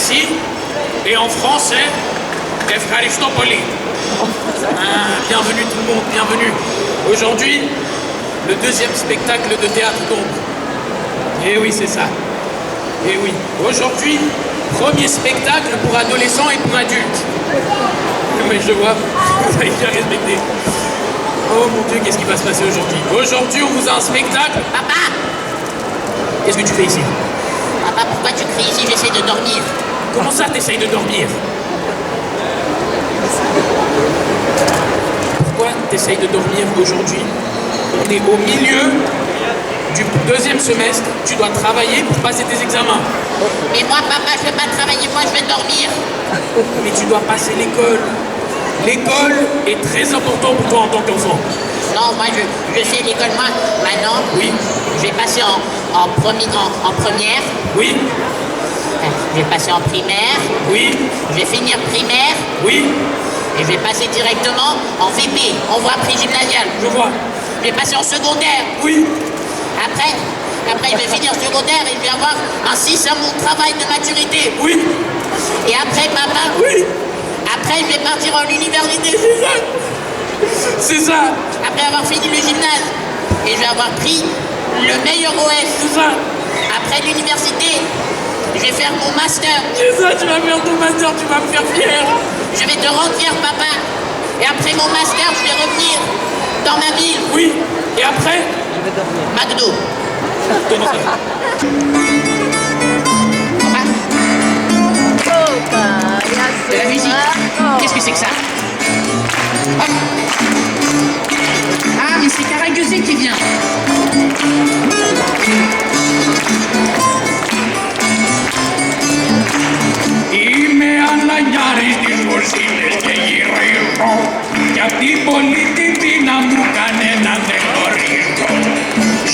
merci. Et en français, Efkaristopoli. Bienvenue tout le monde, bienvenue. Aujourd'hui, le deuxième spectacle de théâtre d'ombre. Eh oui, c'est ça. Eh oui. Aujourd'hui, premier spectacle pour adolescents et pour adultes. Mais je vois, vous avez bien respecté. Oh mon Dieu, qu'est-ce qui va se passer aujourd'hui? Aujourd'hui, on vous a un spectacle. Papa! Qu'est-ce que tu fais ici? Papa, pourquoi tu cries ici? J'essaie de dormir. Comment ça, t'essayes de dormir? Pourquoi t'essayes de dormir aujourd'hui? On est au milieu du deuxième semestre. Tu dois travailler pour passer tes examens. Mais moi, papa, je vais pas travailler, moi, je vais dormir. Mais tu dois passer l'école. L'école est très important pour toi en tant qu'enfant. Non, moi, je sais l'école, moi, maintenant. Oui. Je vais passer en première. Oui. Je vais passer en primaire. Oui. Je vais finir primaire. Oui. Et je vais passer directement en VP, en voie pré-gymnasiale. Je vois. Je vais passer en secondaire. Oui. Après, je vais finir secondaire et je vais avoir un 6 à mon travail de maturité. Oui. Et après, papa. Oui. Après, je vais partir en université. C'est ça. C'est ça. Après avoir fini le gymnase. Et je vais avoir pris le meilleur OS. C'est ça. Après l'université, je vais faire mon master. C'est ça, tu vas faire ton master, tu vas me faire fier. Je vais te rendre fier, papa. Et après mon master, je vais revenir dans ma ville. Oui. Et après? McDo. Comment ça? De la musique. Qu'est-ce que c'est que ça? Hop. Ah, mais c'est Caraguzé qui vient. Είμαι αναγιάρης της Βοσίλης και γύρω ήρθω κι απ' την πολύτιμη να μου κανέναν δεν γνωρίζω.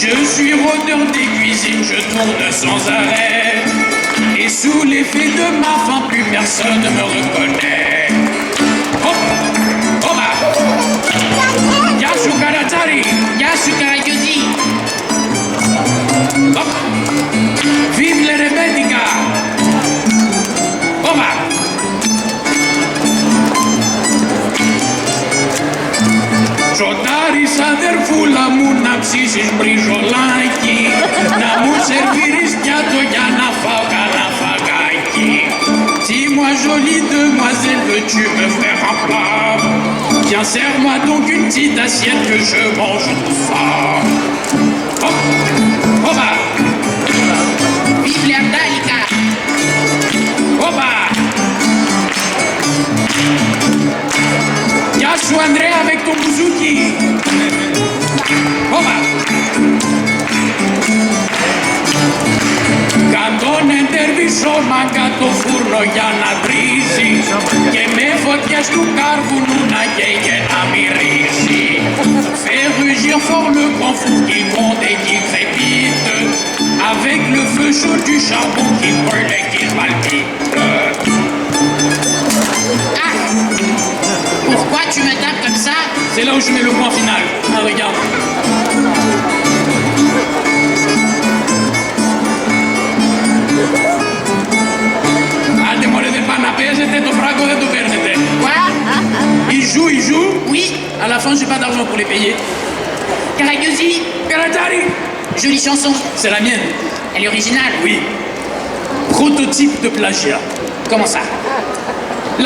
Je suis rôdeur des cuisines, je tourne sans arrêt et sous l'effet de ma faim, plus personne ne me reconnaît. Hop, hop, Yasu Karatari, Yasu Caraguzzi. hop, vive les Rebettica. Hop, Σοτάρης αδερφούλα μου να ψήσεις μπριζολάκι, να μου σερβίρεις πιάτο για να φάω κανένα φαγάκι. Dis-moi jolie demoiselle, veux-tu me faire un plat? Tiens, serre-moi donc une petite assiette que je mange tout ça. Hop, hop, Vive l'Erdalika. hop. Yasu André avec ton bouzouki. Hop. Καντώνε τερβισό μάγκα το φούρνο για να τρίζει και με φωτιές του κάρβουνου να καίει και να μυρίζει. Fait rugir fort le grand four qui monte et qui crépite avec le feu chaud du charbon qui brûle et qui palpite. Ah! Pourquoi tu me tapes comme ça? C'est là où je mets le point final. Ah, regarde. Άντε μωρέ, δεν πάει να παίζετε, το φράγκο δεν το παίρνετε. Quoi? Ils jouent. Oui. À la fin, j'ai pas d'argent pour les payer. Caraguzzi. Karatari, Jolie chanson. c'est la mienne. Elle est originale. Oui. Prototype de plagiat. Comment ça?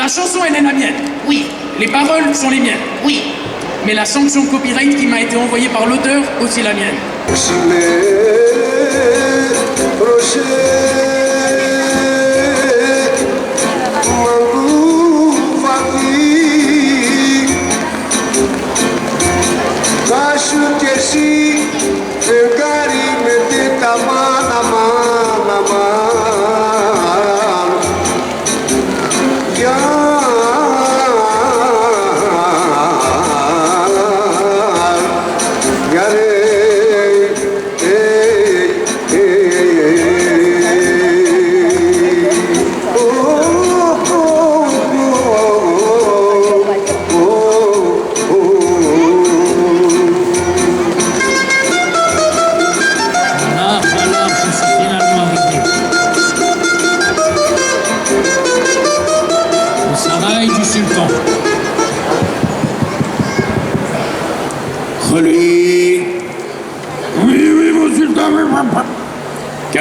La chanson, elle est la mienne. Oui. Les paroles sont les miennes. Oui. Mais la sanction copyright qui m'a été envoyée par l'auteur, aussi la mienne.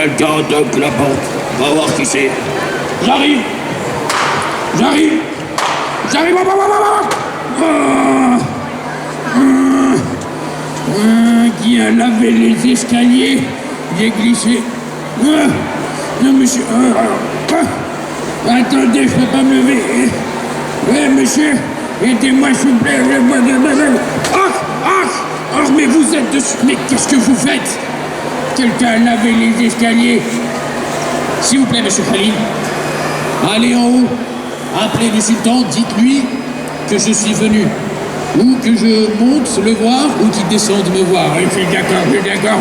Quelqu'un toque la porte. Va voir qui c'est. J'arrive. J'arrive. J'arrive. Qui a lavé les escaliers? J'ai glissé. Non, monsieur. Attendez, je peux pas me lever. Monsieur, aidez-moi, s'il vous plaît. Mais vous êtes dessus. Mais qu'est-ce que vous faites? Quelqu'un a lavé les escaliers. S'il vous plaît, monsieur Khalil. Allez en haut. Appelez le sultan, dites-lui que je suis venu. Ou que je monte le voir, ou qu'il descende me voir. Je suis d'accord,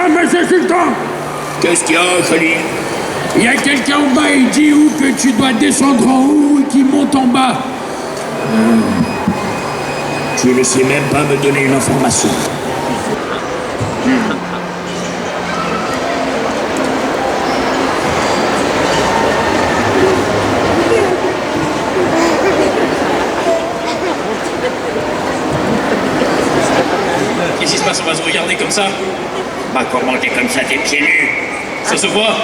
Monsieur Sultan. Qu'est-ce qu'il y a, Khalil? Il y a quelqu'un en bas, il dit où que tu dois descendre en haut et qu'il monte en bas. Tu ne sais même pas me donner une information. Qu'est-ce qui se passe? On va se regarder comme ça? Bah comment t'es comme ça, t'es pieds nus? Ça se voit?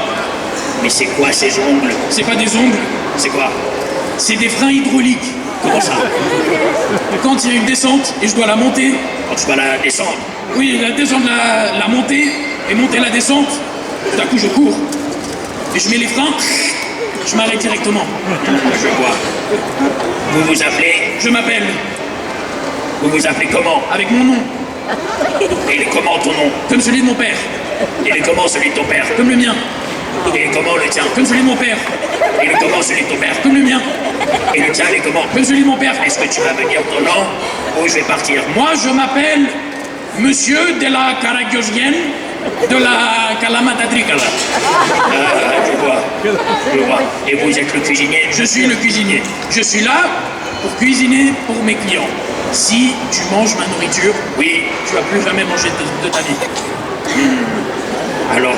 Mais c'est quoi ces ongles? C'est pas des ongles, C'est quoi? c'est des freins hydrauliques. Comment ça? Quand il y a une descente et je dois la monter, Quand tu vas la descendre? oui, la descendre, la monter et monter la descente, tout à coup je cours et je mets les freins, je m'arrête directement. Je vois. Vous vous appelez? Je m'appelle Vous vous appelez comment? avec mon nom, Et il est comment ton nom? comme celui de mon père, Il est comment celui de ton père? comme le mien, Il est comment le tien? comme celui de mon père, Il est comment celui de ton père? comme le mien, Et le tien, il est comment? comme celui de mon père. Est-ce que tu vas me dire ton nom ou je vais partir? Moi, je m'appelle Monsieur de la Karagosienne de la Kalamatatrikala. Je vois. Et vous êtes le cuisinier? Je suis le cuisinier. Je suis là pour cuisiner pour mes clients. Si tu manges ma nourriture, Oui. tu vas plus jamais manger de ta vie. Alors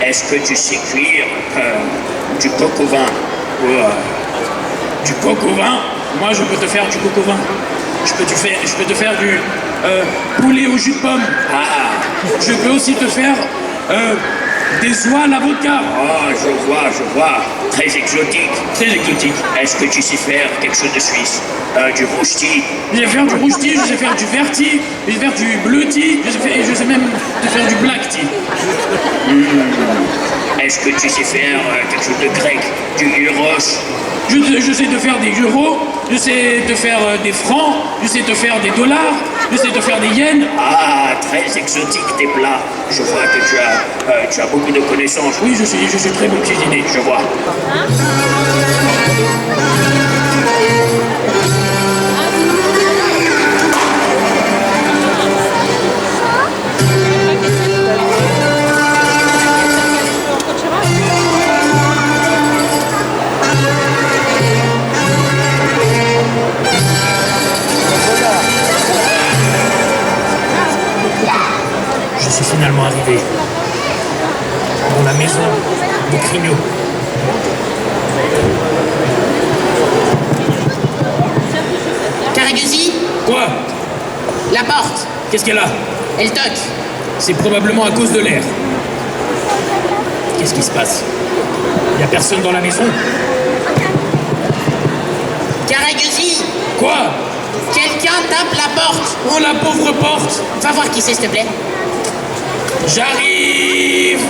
est-ce que tu sais cuire du coq au vin? Du coq au vin, moi je peux te faire du coq au vin. Je peux te faire du poulet au jus de pomme. Je peux aussi te faire des oies à la vodka. Ah, je vois. Très exotique. Très exotique. Est-ce que tu sais faire quelque chose de suisse? Du rousti? Je sais faire du rouge tea, je sais faire du vert tea, je sais faire du bleu tea, je sais même te faire du black tea. Est-ce que tu sais faire quelque chose de grec? Du gyros? Je sais te faire des euros, je sais te faire des francs, je sais te faire des dollars, je sais te faire des yens. Ah, très exotique tes plats. Je vois que tu as beaucoup de connaissances. Oui, je suis très bon cuisinier. Je vois. Je suis finalement arrivé dans la maison de Crigno. Karagözü, Quoi? la porte, Qu'est-ce qu'elle a? elle toque. C'est probablement à cause de l'air. Qu'est-ce qui se passe? Il n'y a personne dans la maison? Karagözü, Quoi? quelqu'un tape la porte. Oh, la pauvre porte! Va voir qui c'est, s'il te plaît. J'arrive!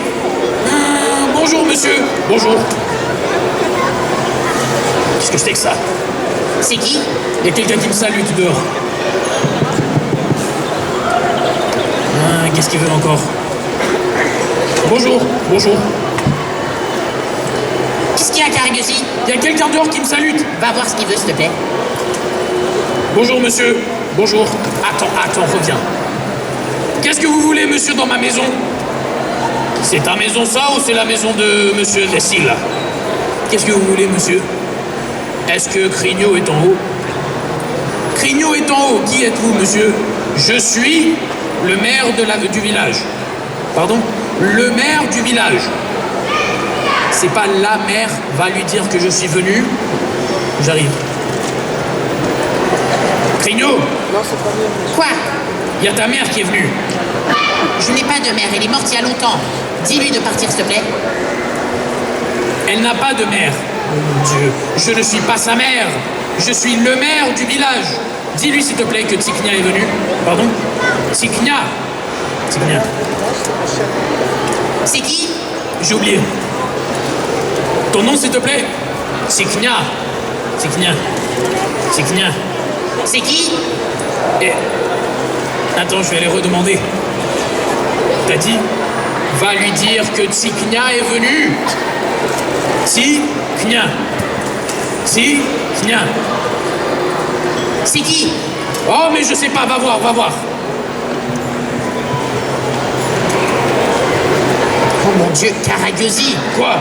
Bonjour, monsieur. Bonjour. Qu'est-ce que c'est que ça? C'est qui? Il y a quelqu'un qui me salue tout dehors. Qu'est-ce qu'il veut encore? Bonjour. Qu'est-ce qu'il y a, Karagözü? Il y a quelqu'un dehors qui me salue. Va voir ce qu'il veut, s'il te plaît. Bonjour, monsieur. Bonjour. Attends, reviens. Qu'est-ce que vous voulez, monsieur, dans ma maison? C'est ta maison, ça, ou c'est la maison de monsieur Nessil, là? Qu'est-ce que vous voulez, monsieur? Est-ce que Crigno est en haut? Crigno est en haut. Qui êtes-vous, monsieur? Je suis le maire du village. Pardon? Le maire du village. C'est pas la mère va lui dire que je suis venu. J'arrive. Crignot, Quoi? il y a ta mère qui est venue. Je n'ai pas de mère, elle est morte il y a longtemps. Dis-lui de partir, s'il te plaît. Elle n'a pas de mère. Oh mon Dieu, je ne suis pas sa mère. Je suis le maire du village. Dis-lui, s'il te plaît, que Tiknia est venue. Pardon? Tiknia. Tiknia. C'est qui? J'ai oublié. Ton nom, s'il te plaît? Tiknia. Tiknia. Tiknia. C'est qui? Et... Attends, je vais aller redemander. T'as dit? Va lui dire que Tiknia est venue. Tiknia. Tiknia. C'est qui? Oh, mais je sais pas, va voir, va voir. Oh mon Dieu, Karagiosi. Quoi?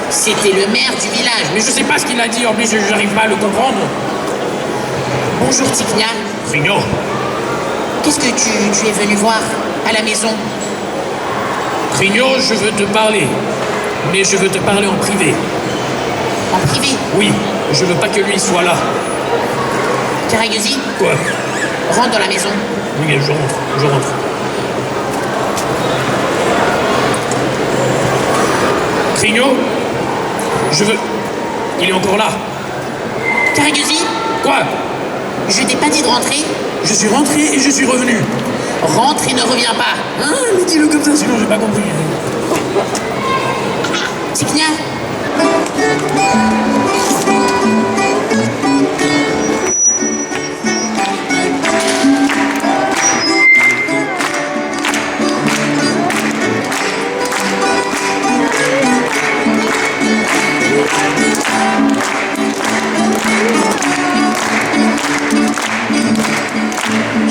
C'était le maire du village. Mais je sais pas ce qu'il a dit, en plus je n'arrive pas à le comprendre. Bonjour, Tiknia. Crignot. Qu'est-ce que tu es venu voir à la maison? Crignot, je veux te parler. Mais je veux te parler en privé. En privé? Oui, je veux pas que lui soit là. Karagiosi, Quoi? rentre dans la maison. Oui, je rentre, je rentre. Crignot, je veux... Il est encore là. Karagiosi, Quoi? je t'ai pas dit de rentrer. Je suis rentré et je suis revenu. Rentre et ne reviens pas. Hein? Mais dis-le comme ça, sinon j'ai pas compris. Tiknia,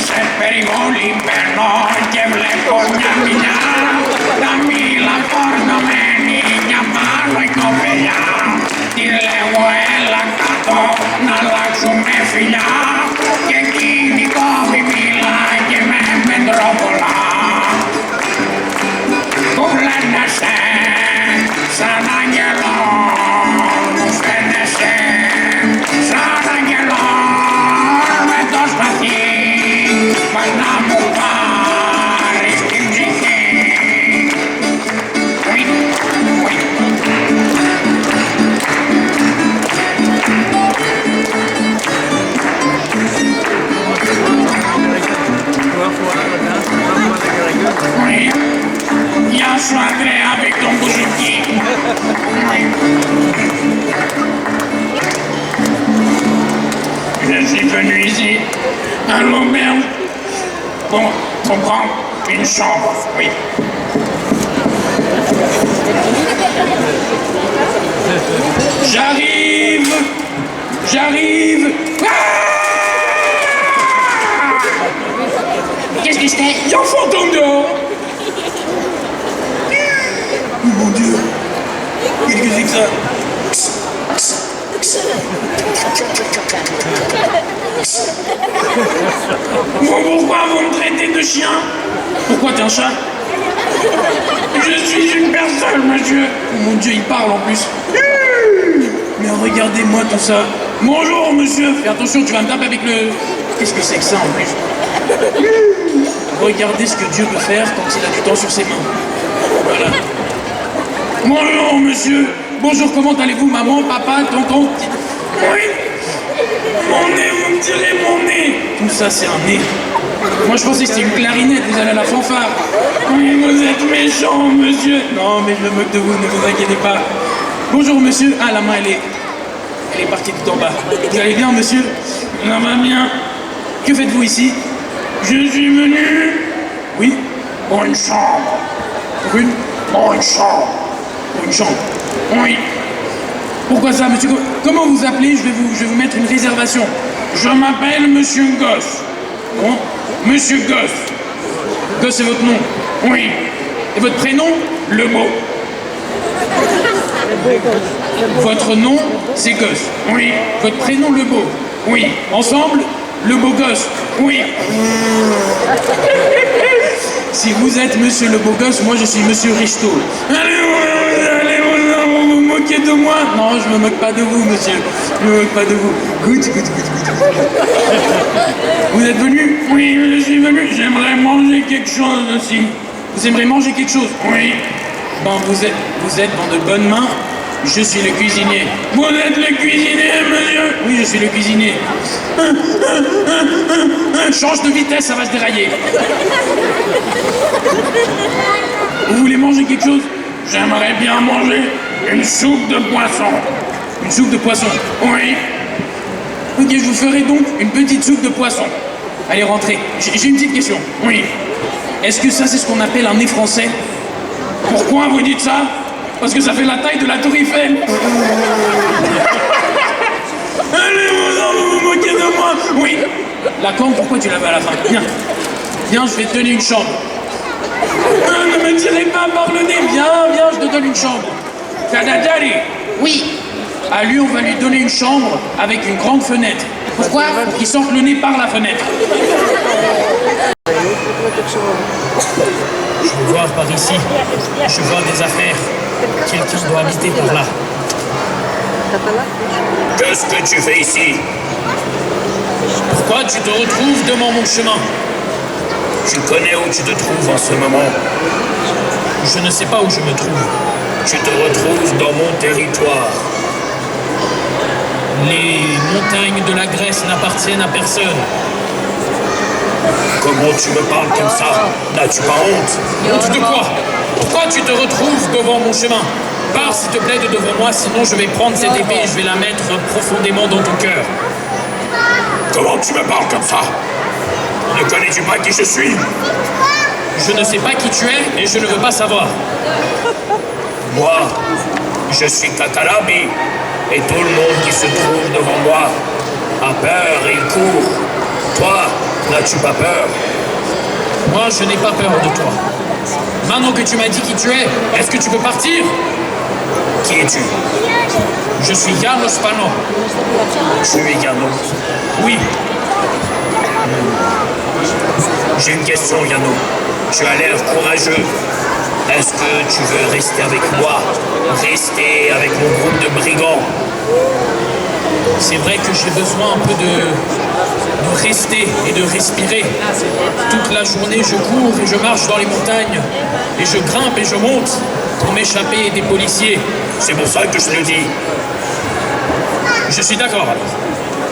Σε περιβόλει περνώ και βλέπω μια φιλιά τα μήλα φορτωμένη μια μάλλον κοπελιά. Τη λέω έλα κάτω να αλλάξουμε φιλιά και εκείνη κόβει μήλα και με μετρόπολα. Κουβλένεσαι σαν αγγελό, μου φαίνεσαι σαν αγγελό με το σπαθί. Μα να μου πάρεις την ψυχή. Γεια σου Ανδρέα avec ton bouzouki. Je suis venu ici à l'auberge pour prendre une chambre, oui. J'arrive. Ah! qu'est-ce que c'était? Il y a un fantôme dehors. Oh mon Dieu. Qu'est-ce que c'est que ça? Pourquoi vous me traitez de chien? Pourquoi t'es un chat? Je suis une personne, monsieur. Oh mon Dieu, il parle en plus. Mais regardez-moi tout ça. Bonjour, monsieur. Fais attention, tu vas me taper avec le... Qu'est-ce que c'est que ça en plus? Regardez ce que Dieu peut faire quand il a du temps sur ses mains. Voilà. Bonjour, monsieur. Bonjour, comment allez-vous, maman, papa, tonton? Oui. Mon nez, vous me tirez mon nez. Tout ça, c'est un nez. Moi, je pensais que c'était une clarinette, vous allez à la fanfare. Oui, vous êtes méchant, monsieur. Non, mais je me moque de vous, ne vous inquiétez pas. Bonjour, monsieur. Ah, la main, elle est partie tout en bas. Vous allez bien, monsieur? Ça va bien. Que faites-vous ici? Je suis venu... Oui? Pour une chambre. Pour une? Pour une chambre. Pour une chambre. Oui. Pourquoi ça, monsieur? Comment vous appelez? Je vais vous mettre une réservation. Je m'appelle Monsieur Gosse. Bon? Monsieur Gosse. Gosse, c'est votre nom? Oui. Et votre prénom? Le Beau. Votre nom, c'est Gosse? Oui. Votre prénom, Le Beau? Oui. Ensemble, Le Beau Gosse? Oui. Si vous êtes Monsieur Le Beau Gosse, moi je suis Monsieur Richetoul. Allez, vous vous moquez moquez de moi? Non, je me moque pas de vous, monsieur. Je me moque pas de vous. Goûte. Vous êtes venu? Oui, je suis venu. J'aimerais manger quelque chose aussi. Vous aimeriez manger quelque chose? Oui. Bon, vous êtes dans de bonnes mains. Je suis le cuisinier. Vous êtes le cuisinier, monsieur? Oui, je suis le cuisinier. Change de vitesse, ça va se dérailler. Vous voulez manger quelque chose? J'aimerais bien manger une soupe de poisson. Une soupe de poisson? Oui. Ok, je vous ferai donc une petite soupe de poisson. Allez, rentrez. J'ai une petite question. Oui. Est-ce que ça, c'est ce qu'on appelle un nez français? Pourquoi vous dites ça? Parce que ça fait la taille de la tour Eiffel. Allez, vous moquez de moi. Oui. La corne, pourquoi tu la veux à la fin? Viens. Viens, je vais te donner une chambre. Ne me tirez pas par le nez. Viens, je te donne une chambre. Tadadari. Oui. À lui, on va lui donner une chambre avec une grande fenêtre. Pourquoi? Pour qu'il sorte le nez par la fenêtre. Je veux voir par ici. Je vois des affaires. Quelqu'un doit habiter par là. Qu'est-ce que tu fais ici? Pourquoi tu te retrouves devant mon chemin? Tu connais où tu te trouves en ce moment? Je ne sais pas où je me trouve. Tu te retrouves dans mon territoire. Les montagnes de la Grèce n'appartiennent à personne. Comment tu me parles comme ça? N'as-tu pas honte? Honte de quoi? Pourquoi tu te retrouves devant mon chemin? Pars s'il te plaît de devant moi, sinon je vais prendre cette épée et je vais la mettre profondément dans ton cœur. Comment tu me parles comme ça? Ne connais-tu pas qui je suis? Je ne sais pas qui tu es et je ne veux pas savoir. Moi, je suis Kakarabi, et tout le monde qui se trouve devant moi a peur et court. Toi, n'as-tu pas peur? Moi, je n'ai pas peur de toi. Maintenant que tu m'as dit qui tu es, est-ce que tu peux partir? Qui es-tu? Je suis Janos Pano. Tu es Yano. Oui, J'ai une question, Yano. Tu as l'air courageux. Est-ce que tu veux rester avec moi? Rester avec mon groupe de brigands? c'est vrai que j'ai besoin un peu de rester et de respirer. Toute la journée, je cours et je marche dans les montagnes. Et je grimpe et je monte pour m'échapper des policiers. C'est pour ça que je le dis. Je suis d'accord alors.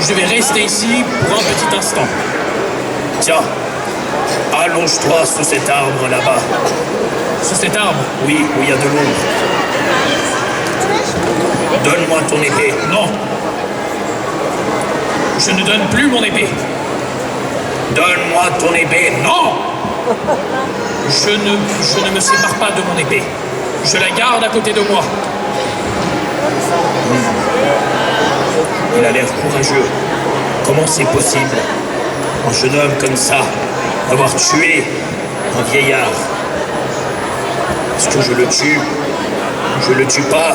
Je vais rester ici pour un petit instant. Tiens, allonge-toi sous cet arbre là-bas. Sous cet arbre? Oui, où il y a de l'ombre. Donne-moi ton épée. Non. Je ne donne plus mon épée. Donne-moi ton épée. Non! Je ne me sépare pas de mon épée. Je la garde à côté de moi. Il a l'air courageux. Comment c'est possible? Un jeune homme comme ça, d'avoir tué un vieillard. Est-ce que je le tue? Je le tue pas.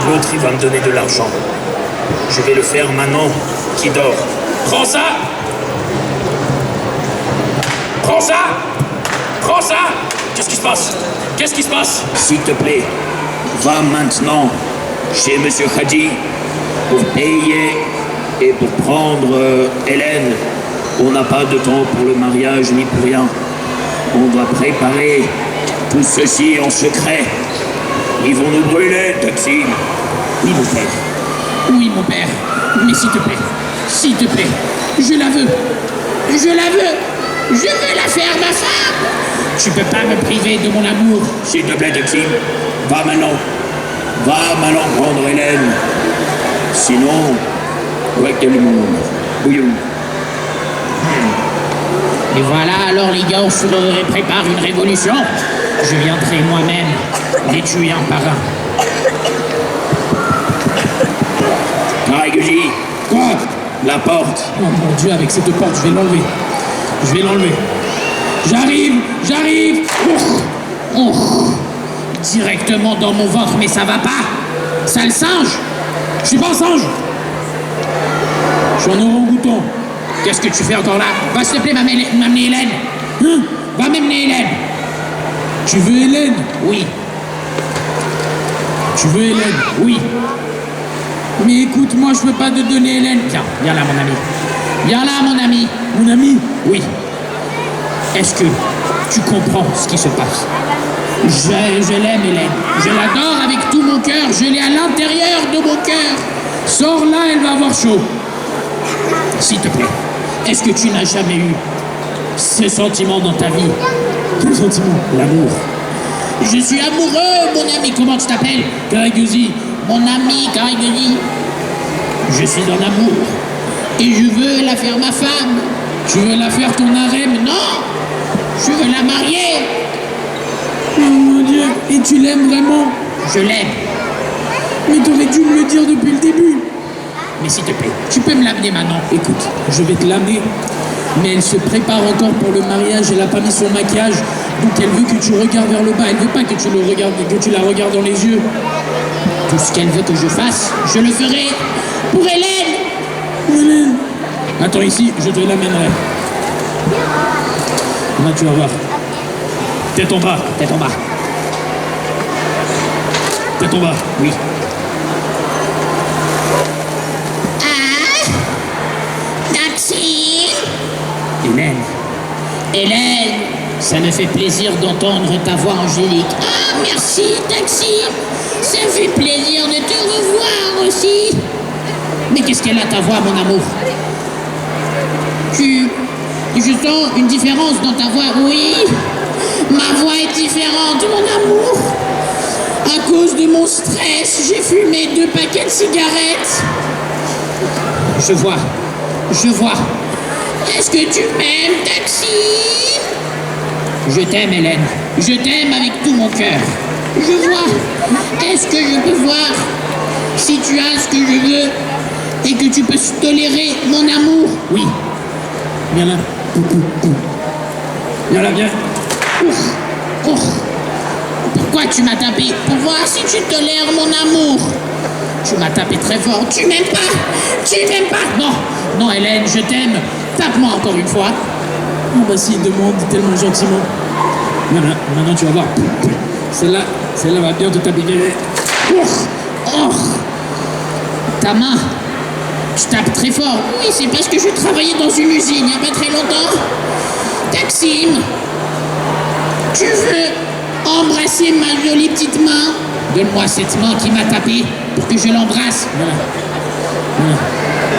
L'autre, il va me donner de l'argent. Je vais le faire maintenant qu'il dort. Prends ça! Prends ça! Prends ça! Qu'est-ce qui se passe? Qu'est-ce qui se passe? S'il te plaît, va maintenant chez Monsieur Hadji pour payer et pour prendre Hélène. On n'a pas de temps pour le mariage ni pour rien. On doit préparer tout ceci en secret. Ils vont nous brûler, Taksim. Oui, mon père. Oui, mon père. Mais s'il te plaît. S'il te plaît. Je la veux. Je la veux. Je veux la faire, ma femme. Tu peux pas me priver de mon amour. S'il te plaît, Taksim, va maintenant. Va maintenant prendre Hélène. Sinon, bouillon. Et voilà, alors les gars, on prépare une révolution. Je viendrai moi-même les tuer un par un. Karaguji, Quoi? la porte. Oh mon Dieu, avec cette porte, je vais l'enlever. Je vais l'enlever. J'arrive. Directement dans mon ventre, mais ça va pas. Sale singe. Je suis pas un singe. Je suis un orang-outan. Qu'est-ce que tu fais encore là? Va s'il te plaît m'amener Hélène. Hein? Va m'amener Hélène. Tu veux Hélène? Oui. Tu veux Hélène? Oui. Mais écoute, moi je peux pas te donner Hélène. Tiens, viens là mon ami. Viens là mon ami. Mon ami? Oui. Est-ce que tu comprends ce qui se passe? Je l'aime Hélène. Je l'adore avec tout mon cœur. Je l'ai à l'intérieur de mon cœur. Sors là, elle va avoir chaud. S'il te plaît, est-ce que tu n'as jamais eu ce sentiment dans ta vie? Quel sentiment? L'amour. Je suis amoureux, mon ami. Comment tu t'appelles? Karagyosi. Mon ami Karagyosi. Je suis en amour. Et je veux la faire ma femme. Tu veux la faire ton harem? Non. Je veux la marier. Oh mon Dieu. Et tu l'aimes vraiment? Je l'aime. Mais t'aurais dû me le dire depuis le début. Mais s'il te plaît, tu peux me l'amener maintenant. Écoute, je vais te l'amener. Mais elle se prépare encore pour le mariage. Elle a pas mis son maquillage. Donc elle veut que tu regardes vers le bas. Elle veut pas que tu le regardes, que tu la regardes dans les yeux. Tout ce qu'elle veut que je fasse, je le ferai pour Hélène. Hélène. Attends ici, je te l'amènerai. Là, tu vas voir. Tête en bas. Tête en bas. Tête en bas. Oui. Taxi. Hélène. Hélène, Ça me fait plaisir d'entendre ta voix angélique. ah merci Taxi. Ça fait plaisir de te revoir aussi. Mais qu'est-ce qu'elle a ta voix, mon amour? Je sens une différence dans ta voix. Oui, ma voix est différente, mon amour. À cause de mon stress, j'ai fumé 2 paquets de cigarettes. Je vois. Est-ce que tu m'aimes, Taxi? Je t'aime, Hélène. Je t'aime avec tout mon cœur. Je vois. Est-ce que je peux voir si tu as ce que je veux et que tu peux tolérer mon amour? Oui. Viens là. Viens là, viens. Oh. Pourquoi tu m'as tapé? Pour voir si tu tolères mon amour. Tu m'as tapé très fort. Tu m'aimes pas? Tu m'aimes pas? Non, Hélène, je t'aime. Tape-moi encore une fois. Oh, bah si, demande tellement gentiment. Voilà, maintenant tu vas voir. Celle-là va bien te taper. Oh. Ta main. Tu tapes très fort. Oui, c'est parce que je travaillais dans une usine il n'y a pas très longtemps. Taksim, tu veux embrasser ma jolie petite main? Donne-moi cette main qui m'a tapé pour que je l'embrasse. Voilà.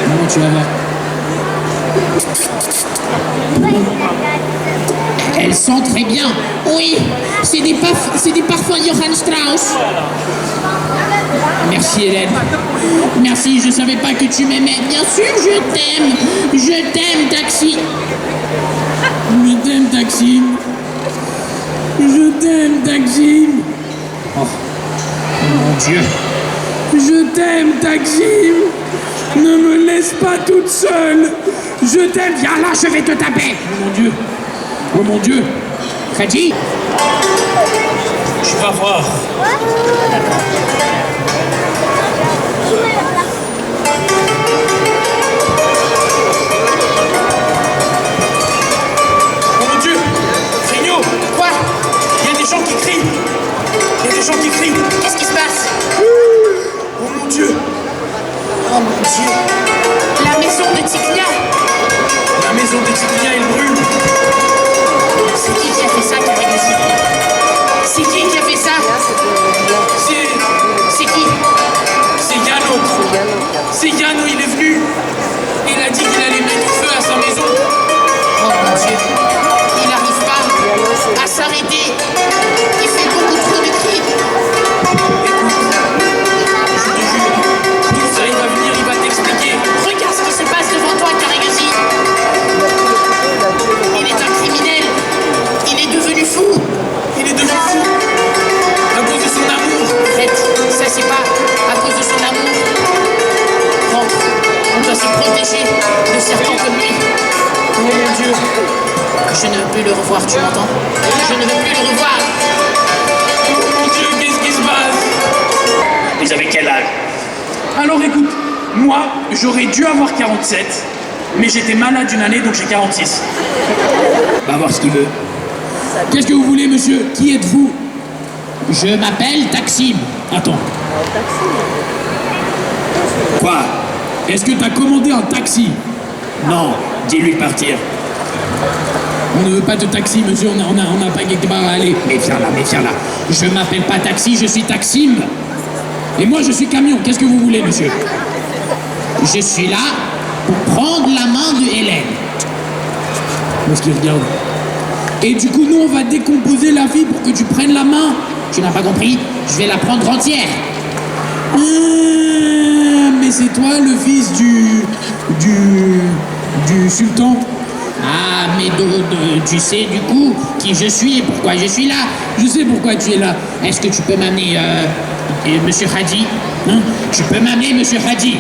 Maintenant tu vas voir. Elle sent très bien. Oui, c'est des parfums Johann Strauss. Merci, Hélène. Merci, je savais pas que tu m'aimais. Bien sûr, je t'aime. Je t'aime, Taxi. Je t'aime, Taksim. Je t'aime, Taksim. Oh, mon Dieu. Je t'aime, Taksim. Ne me laisse pas toute seule. Je t'aime. Viens là, je vais te taper. Oh mon Dieu. Oh mon Dieu. Freddy. Tu vas voir. Oh mon Dieu! Frigno! Quoi? Il y a des gens qui crient! Qu'est-ce qui se passe? Oh mon Dieu! Oh mon Dieu. La maison de Tiklia. La maison de Tiklia, elle brûle! C'est qui a fait ça, Karagyosi? C'est qui a fait ça? C'est qui? C'est Yano! C'est Yano, il est venu! Il a dit qu'il allait mettre feu à sa maison! Oh mon Dieu. Il n'arrive pas à s'arrêter. Il fait beaucoup trop de crimes. Je te jure, tout ça, il va venir, il va t'expliquer! Regarde ce qui se passe devant toi, Karagyosi. Il est un criminel. Il est devenu fou. Il est devenu fou! À cause de son amour! En fait, ça c'est pas à cause de son amour. Rentre. On doit se protéger de serpents comme lui. Oh mon Dieu! Je ne veux plus le revoir, tu m'entends? Je ne veux plus le revoir. Oh mon Dieu, qu'est-ce qui se passe? Vous avez quel âge? Alors écoute, moi, j'aurais dû avoir 47, mais j'étais malade une année, donc j'ai 46. Va voir ce qu'il veut. Qu'est-ce que vous voulez, monsieur? Qui êtes-vous? Je m'appelle Taksim. Attends. Quoi? Est-ce que t'as commandé un taxi? Non, dis-lui de partir. On ne veut pas de taxi, monsieur, on n'a pas quelque part à aller. Mais viens là. Je m'appelle pas taxi, je suis Taksim. Et moi, je suis camion. Qu'est-ce que vous voulez, monsieur? Je suis là pour prendre la main de Hélène. Où est-ce qu'il regarde? Et du coup, nous, on va décomposer la vie pour que tu prennes la main. Tu n'as pas compris? Je vais la prendre entière. Mais c'est toi le fils du sultan? Ah, mais tu sais du coup qui je suis et pourquoi je suis là. Je sais pourquoi tu es là. Est-ce que tu peux m'amener Monsieur Hadi? Hein? Tu peux m'amener Monsieur Hadi?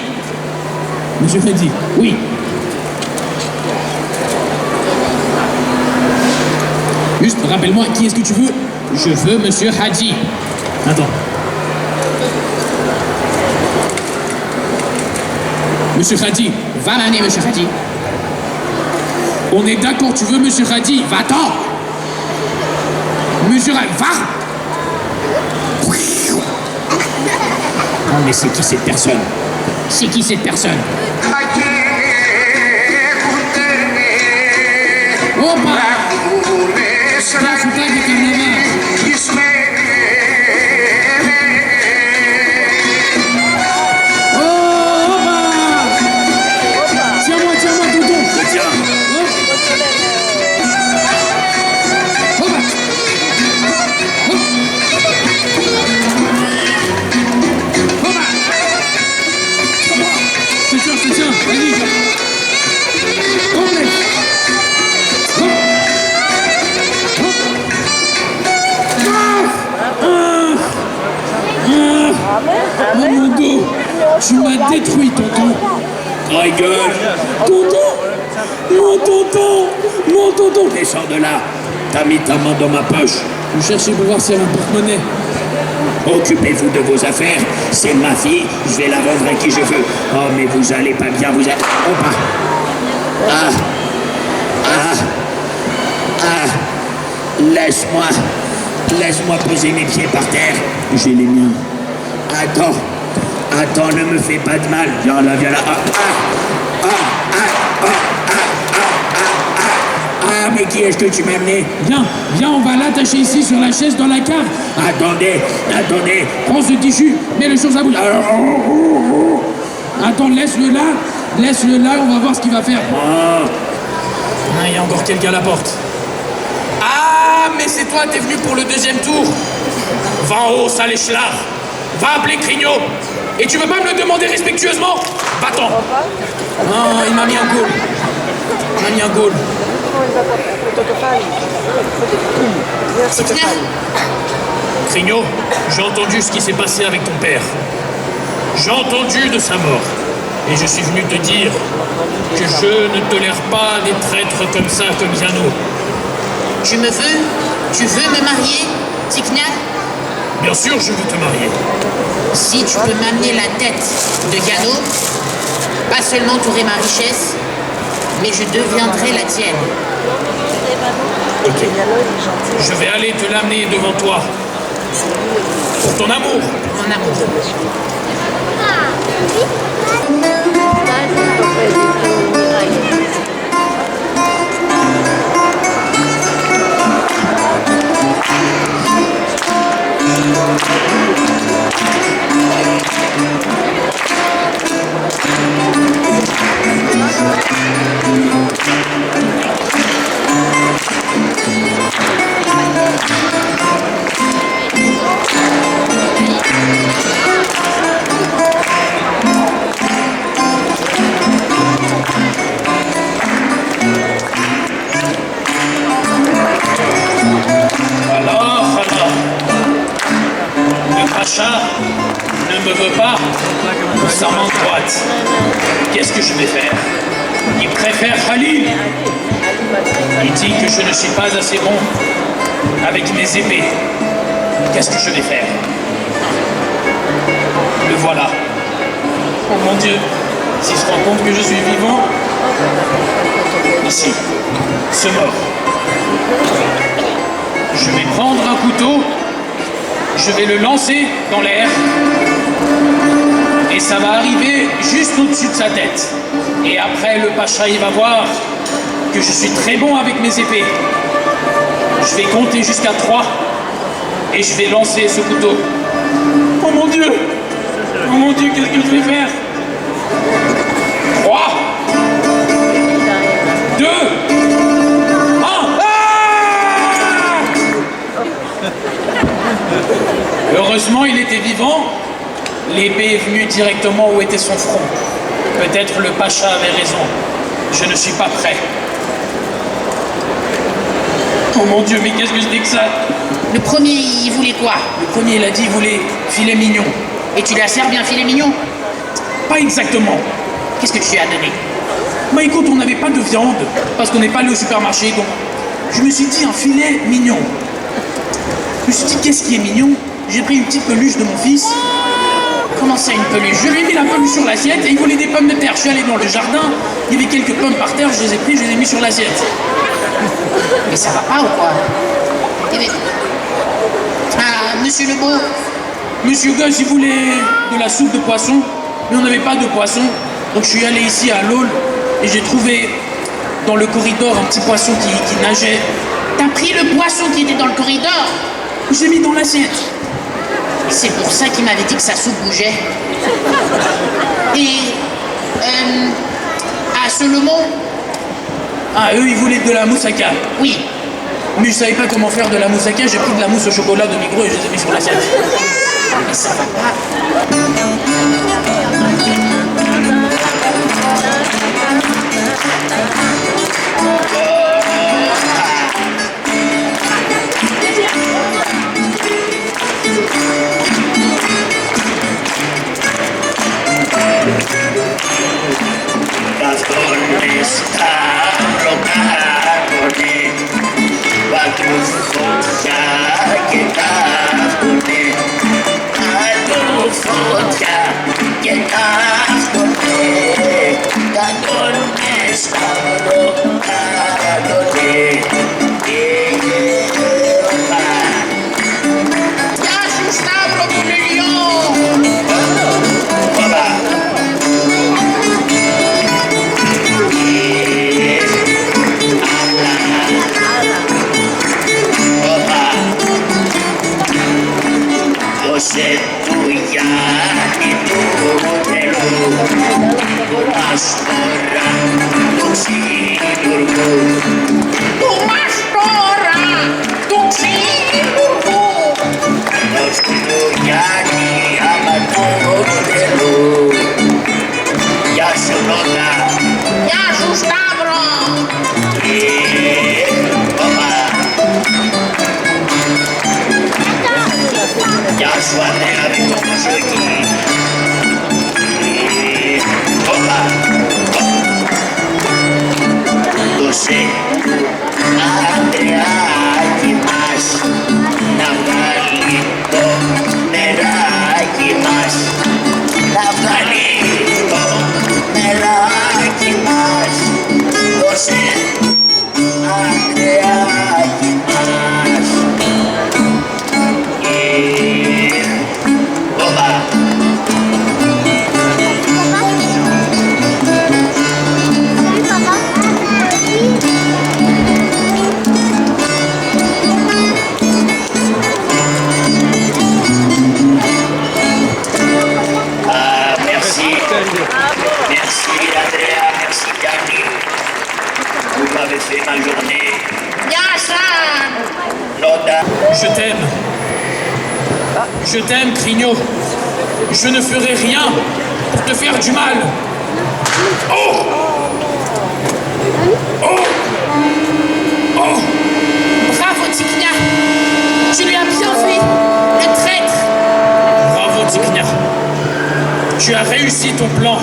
Monsieur Hadi? Oui. Juste rappelle-moi, qui est-ce que tu veux? Je veux Monsieur Hadi. Attends. Monsieur Hadi, va m'amener Monsieur Hadi. On est d'accord, tu veux Monsieur Hadi? Va-t'en! Monsieur Hadi, va! Non mais c'est qui cette personne? C'est qui cette personne? Oh bah! Là, c'est pas du carnaval. Oh bah! Tiens-moi, tonton! Je tiens. Tiens, vas-y. Complet. Oh mon dos, tu m'as détruit, tonton. Ta gueule. Mon tonton. Descends de là. T'as mis ta main dans ma poche. Vous cherchez pour voir s'il y a un porte-monnaie. Occupez-vous de vos affaires. C'est ma fille. Je vais la vendre à qui je veux. Oh, mais vous allez pas bien. Vous êtes... Oh, bah. Laisse-moi poser mes pieds par terre. J'ai les miens. Attends, ne me fais pas de mal. Viens là. Mais qui est-ce que tu m'as amené? Viens, on va l'attacher ici sur la chaise dans la cave. Attendez. Prends ce tissu, mets-le sur sa bouche. Attends, laisse-le là, on va voir ce qu'il va faire. Il y a encore quelqu'un à la porte. Ah, mais c'est toi, t'es venu pour le deuxième tour. Va en haut, sale échelard. Va appeler Crignot. Et tu veux pas me le demander respectueusement? Va-t'en. Non, il m'a mis un goal. C'est clair. Crignot, j'ai entendu ce qui s'est passé avec ton père. J'ai entendu de sa mort. Et je suis venu te dire que je ne tolère pas des traîtres comme ça, comme Yano. Tu veux me marier, Tiknia? Bien sûr, je veux te marier. Si tu peux m'amener la tête de Yano, pas seulement t'aurais ma richesse, mais je deviendrai la tienne. Ok. Je vais aller te l'amener devant toi. Pour ton amour. Mon amour. Ne me veut pas, sa main droite. Qu'est-ce que je vais faire? Il préfère Khalil. Il dit que je ne suis pas assez bon avec mes épées. Qu'est-ce que je vais faire? Le voilà. Oh mon Dieu, s'il se rend compte que je suis vivant, ici, ce mort. Je vais prendre un couteau Je vais le lancer dans l'air et ça va arriver juste au-dessus de sa tête. Et après, le pacha, il va voir que je suis très bon avec mes épées. Je vais compter jusqu'à 3 et je vais lancer ce couteau. Oh mon Dieu! Oh mon Dieu, qu'est-ce que je vais faire? 3, 2, 1. Heureusement, il était vivant. L'épée est venue directement où était son front. Peut-être le pacha avait raison. Je ne suis pas prêt. Oh mon Dieu, mais qu'est-ce que je dis que ça? Le premier, il voulait quoi? Le premier, il a dit, il voulait filet mignon. Et tu lui as servi un filet mignon? Pas exactement. Qu'est-ce que tu lui as donné? Bah écoute, on n'avait pas de viande, parce qu'on n'est pas allé au supermarché, donc je me suis dit un filet mignon. Je me suis dit, qu'est-ce qui est mignon? J'ai pris une petite peluche de mon fils. Comment ça, une peluche? Je lui ai mis la peluche sur l'assiette et il voulait des pommes de terre. Je suis allé dans le jardin, il y avait quelques pommes par terre, je les ai prises, je les ai mis sur l'assiette. Mais ça va pas ou quoi? Ah, monsieur Lebeau. Monsieur Gosse, il voulait de la soupe de poisson, mais on n'avait pas de poisson. Donc je suis allé ici à l'Aule et j'ai trouvé dans le corridor un petit poisson qui nageait. T'as pris le poisson qui était dans le corridor? Je l'ai mis dans l'assiette. C'est pour ça qu'il m'avait dit que sa soupe bougeait. Et... à Solomon? Ah, eux, ils voulaient de la moussaka. Oui. Mais je savais pas comment faire de la moussaka, j'ai pris de la mousse au chocolat de Migros et je les ai mis sur l'assiette. Mais ça va pas. Je t'aime. Je t'aime, Crigno. Je ne ferai rien pour te faire du mal. Oh! Oh! Oh! Bravo, Tiknia. Tu lui as bien fait, le traître. Bravo, Tiknia. Tu as réussi ton plan.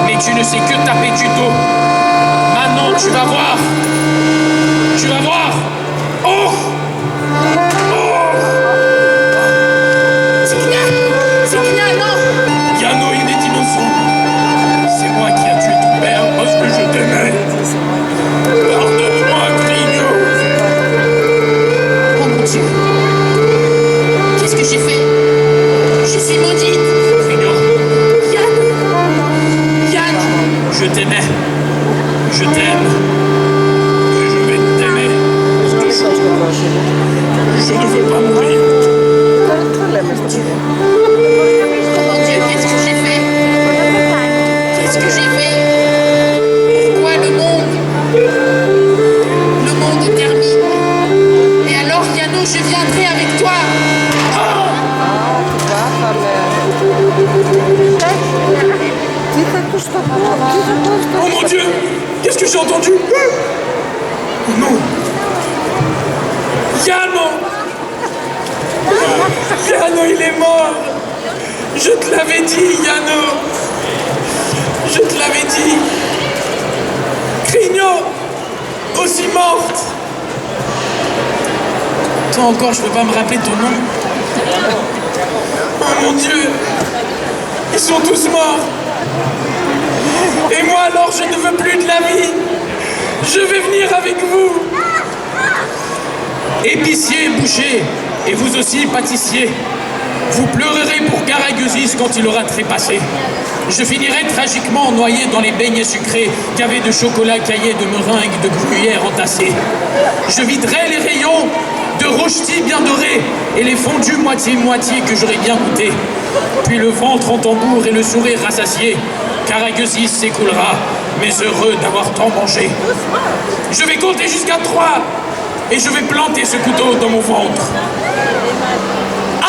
Mais tu ne sais que taper du dos. Maintenant, tu vas voir. Tu vas voir. Oh! Tiknia, non. Yano, il est innocent. C'est moi qui ai tué ton père parce que je t'aimais. Pardonne-moi, Crigno. Oh mon Dieu. m'emmener avec toi. Oh mon Dieu! Qu'est-ce que j'ai entendu? Oh non! Yano! Yano, il est mort! Je te l'avais dit, Yano! Je te l'avais dit! Crigno! Aussi morte! Toi encore, je peux pas me rappeler ton nom. Oh mon Dieu! Ils sont tous morts! Et moi alors, je ne veux plus de la vie! Je vais venir avec vous! Épicier, boucher, et vous aussi, pâtissier, vous pleurerez pour Karagusis quand il aura trépassé. Je finirai tragiquement noyé dans les beignets sucrés, gavés de chocolat caillé, de meringues, de gruyère entassées. Je viderai les rayons de rochetis bien dorés et les fondus moitié-moitié que j'aurais bien goûté. Puis le ventre en tambour et le sourire rassasié, Karagusis s'écoulera, mais heureux d'avoir tant mangé. Je vais compter jusqu'à 3 et je vais planter ce couteau dans mon ventre. 1.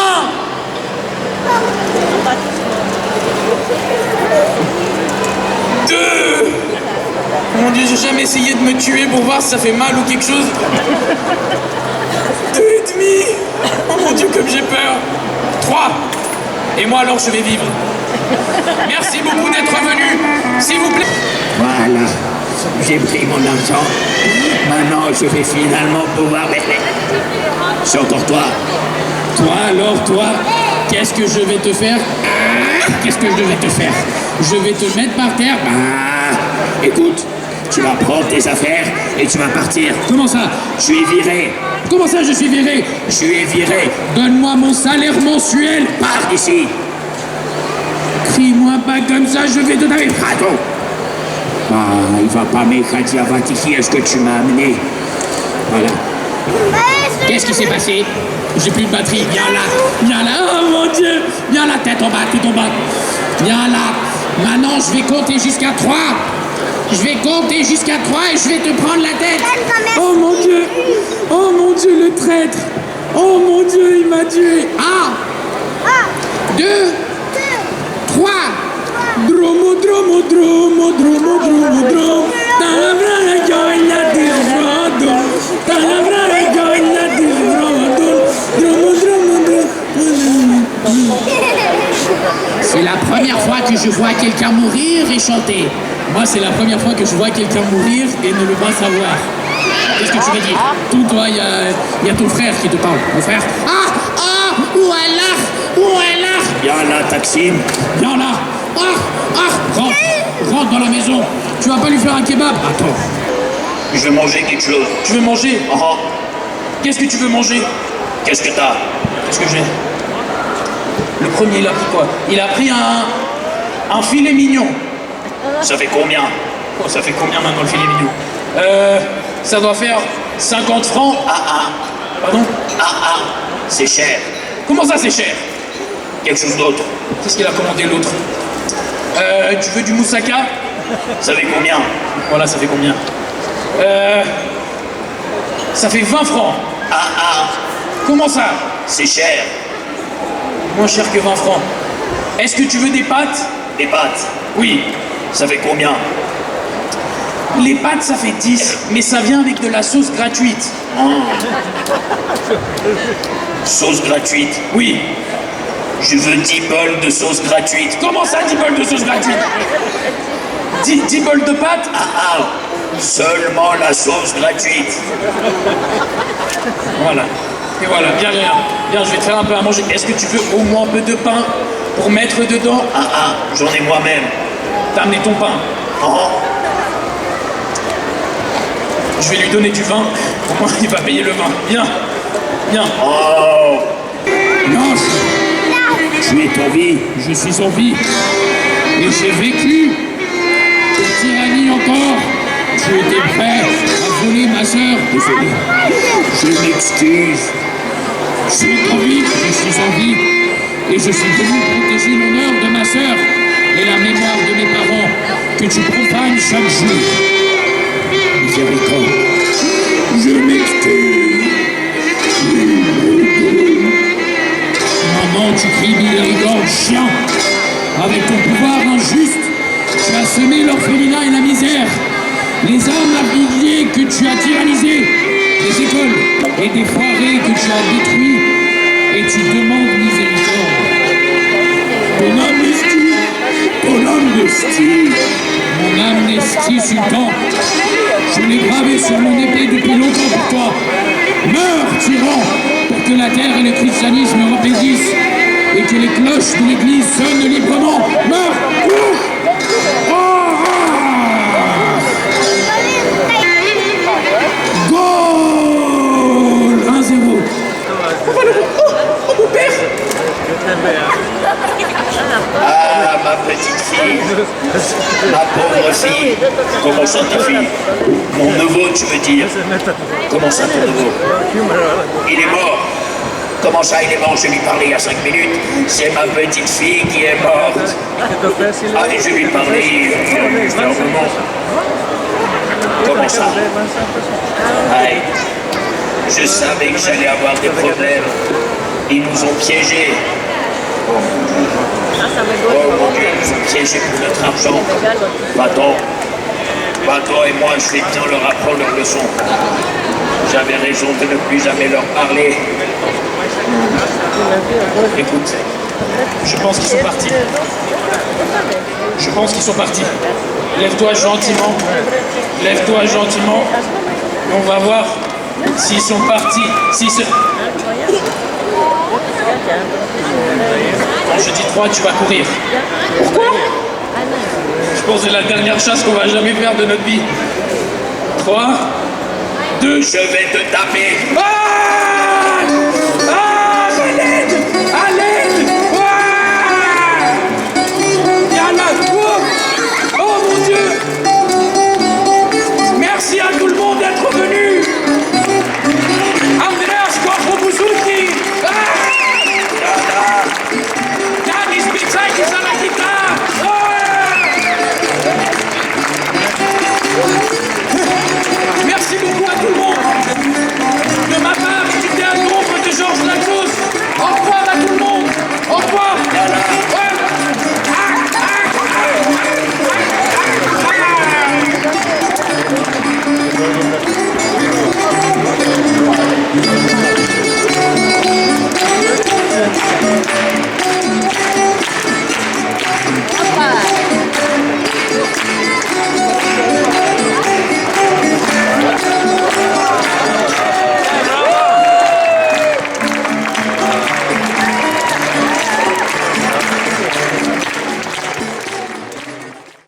2. Mon Dieu, j'ai jamais essayé de me tuer pour voir si ça fait mal ou quelque chose. 2 et demi. Oh mon Dieu, comme j'ai peur. 3. Et moi alors je vais vivre. Merci beaucoup d'être venu. S'il vous plaît. Voilà, j'ai pris mon argent. Maintenant, je vais finalement pouvoir m'aider. C'est encore toi. Toi alors, toi, qu'est-ce que je vais te faire? Qu'est-ce que je vais te faire? Je vais te mettre par terre. Écoute, tu vas prendre tes affaires et tu vas partir. Comment ça? Je suis viré. Comment ça je suis viré? Je suis viré. Donne-moi mon salaire mensuel. Pars d'ici. Crie-moi pas comme ça, je vais te donner. Attends. Il va pas m'écratier ce que tu m'as amené. Voilà. Qu'est-ce qui s'est passé? J'ai plus de batterie. Viens là, oh mon Dieu. Viens là, tête en bas, tout en bas. Viens là. Maintenant, je vais compter jusqu'à 3. Je vais compter jusqu'à 3 et je vais te prendre la tête. Oh mon Dieu, le traître. Oh mon Dieu, il m'a tué. 1, 2, 3. Dromo, dromo, dromo, dromo, dromo, dromo. C'est la première fois que je vois quelqu'un mourir et chanter. Moi, c'est la première fois que je vois quelqu'un mourir et ne le pas savoir. Qu'est-ce que tu veux dire? Tout toi, il y a ton frère qui te parle. Mon frère. Où Allah? Viens là, Taksim. Viens là. Rentre dans la maison. Tu vas pas lui faire un kebab? Attends. Je veux manger quelque chose. Tu veux manger? Qu'est-ce que tu veux manger? Qu'est-ce que t'as? Qu'est-ce que j'ai? Le premier, il a pris quoi? Il a pris un filet mignon. Ça fait combien? Oh, ça fait combien maintenant le filet mignon? Ça doit faire 50 francs. Pardon? C'est cher. Comment ça, c'est cher? Quelque chose d'autre. Qu'est-ce qu'il a commandé l'autre? Tu veux du moussaka? Ça fait combien? Voilà, ça fait combien? Ça fait 20 francs. Comment ça? C'est cher. Moins cher que 20 francs. Est-ce que tu veux des pâtes? Des pâtes? Oui. Ça fait combien? Les pâtes, ça fait 10, mais ça vient avec de la sauce gratuite. Sauce gratuite? Oui. Je veux 10 bols de sauce gratuite. Comment ça, 10 bols de sauce gratuite? 10 bols de pâtes? Seulement la sauce gratuite. Voilà. Et voilà, viens, je vais te faire un peu à manger. Est-ce que tu veux au moins un peu de pain pour mettre dedans? J'en ai moi-même. T'as amené ton pain. Je vais lui donner du vin. Au moins, il va payer le vin. Viens. Non, tu es en vie. Je suis en vie. Et j'ai vécu. Cette tyrannie encore. Tu étais prêt à voler ma sœur. Désolé. Je m'excuse. Je suis en vie. Et je suis venu protéger l'honneur de ma sœur et la mémoire de mes parents que tu profanes chaque jour. Miséricorde. Je m'excuse. tu cries miséricorde, chien. Avec ton pouvoir injuste, tu as semé l'orphelinat et la misère. Les âmes affligées que tu as tyrannisées, les écoles et des foirés que tu as détruits, et tu demandes miséricorde. Ton amnistie, ton amnistie. Mon amnistie, sultan. Je l'ai gravé sur mon épée depuis longtemps pour toi. Meurs, tyran, pour que la terre et le christianisme repaisissent et que les cloches de l'église sonnent librement. Meurs! Goal! 1-0. Oh, mon père! Ah, ma petite fille, ma pauvre fille. Comment ça, ta fille? Mon neveu, tu veux dire? Comment ça, ton neveu? Il est mort. Comment ça, il est mort? Je lui parlais il y a 5 minutes. C'est ma petite fille qui est morte. Ah, et je lui parlais fermement. Comment ça? Aïe, je savais que j'allais avoir des problèmes. Ils nous ont piégés. Oh mon Dieu, ils nous ont piégés pour notre argent. Va-t'en et moi, je vais bien leur apprendre leur leçon. J'avais raison de ne plus jamais leur parler. Écoute, je pense qu'ils sont partis. Je pense qu'ils sont partis. Lève-toi gentiment. Lève-toi gentiment. Et on va voir s'ils sont partis. Si c'est... Quand je dis 3, tu vas courir. Pourquoi? Je pense que c'est la dernière chasse qu'on va jamais faire de notre vie. 3, 2, Je vais te taper. ah!